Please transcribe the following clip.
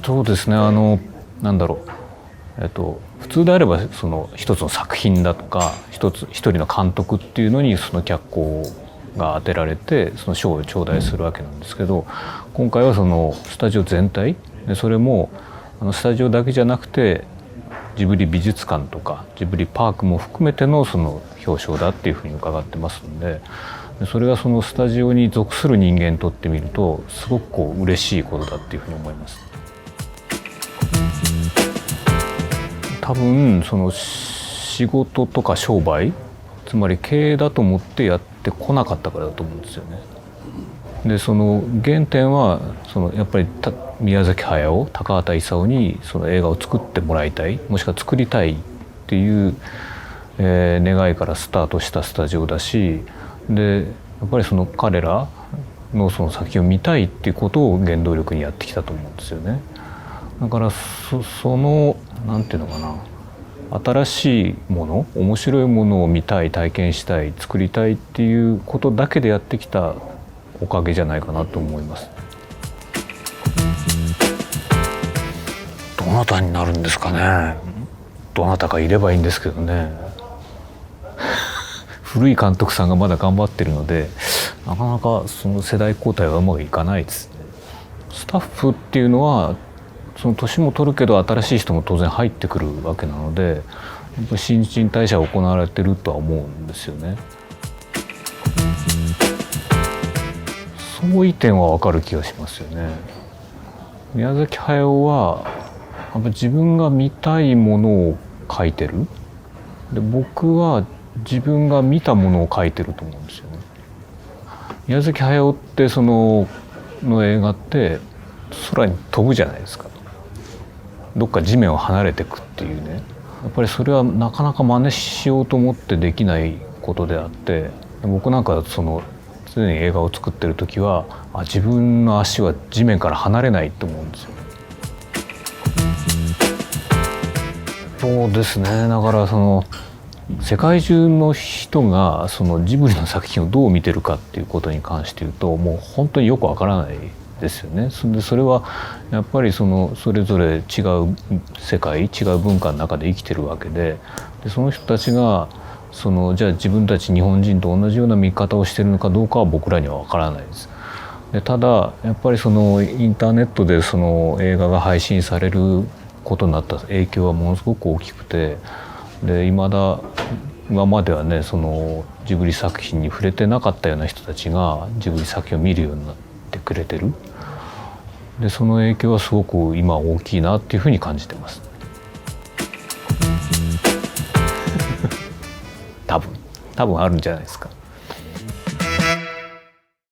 そうですね、なんだろう、普通であればその一つの作品だとか一人の監督っていうのにその脚光が当てられてその賞を頂戴するわけなんですけど、今回はそのスタジオ全体で、それもスタジオだけじゃなくてジブリ美術館とかジブリパークも含めてのその表彰だっていうふうに伺ってますので、それがそのスタジオに属する人間にとってみるとすごくこう嬉しいことだっていうふうに思います。多分その仕事とか商売、つまり経営だと思ってやってこなかったからだと思うんですよね。でその原点はそのやっぱり宮崎駿、高畑勲にその映画を作ってもらいたい、もしくは作りたいっていう、願いからスタートしたスタジオだし、でやっぱりその彼らのその作品を見たいっていうことを原動力にやってきたと思うんですよね。だからそのなんていうのかな、新しいもの、面白いものを見たい、体験したい、作りたいっていうことだけでやってきたおかげじゃないかなと思います。どなたになるんですかね。どなたかいればいいんですけどね。古い監督さんがまだ頑張ってるので、なかなかその世代交代はうまくいかないですね。スタッフっていうのはその年も取るけど新しい人も当然入ってくるわけなので、やっぱり新陳代謝が行われてるとは思うんですよね。そういう点は分かる気がしますよね。宮崎駿はやっぱ自分が見たいものを描いてる。で僕は自分が見たものを描いてると思うんですよね。宮崎駿ってその映画って空に飛ぶじゃないですか。どっか地面を離れていくっていうね、やっぱりそれはなかなか真似しようと思ってできないことであって、僕なんかその常に映画を作ってる時は自分の足は地面から離れないと思うんですよ。そうですね、だからその世界中の人がそのジブリの作品をどう見てるかっていうことに関して言うと、もう本当によくわからないですよね。それはやっぱりそれぞれ違う世界、違う文化の中で生きてるわけで、その人たちがじゃあ自分たち日本人と同じような見方をしてるのかどうかは僕らにはわからないです。でただやっぱりインターネットで映画が配信されることになった影響はものすごく大きくて、で今まではねジブリ作品に触れてなかったような人たちがジブリ作品を見るようになってくれてる。でその影響はすごく今大きいなっていうふうに感じてます。多分あるんじゃないですか。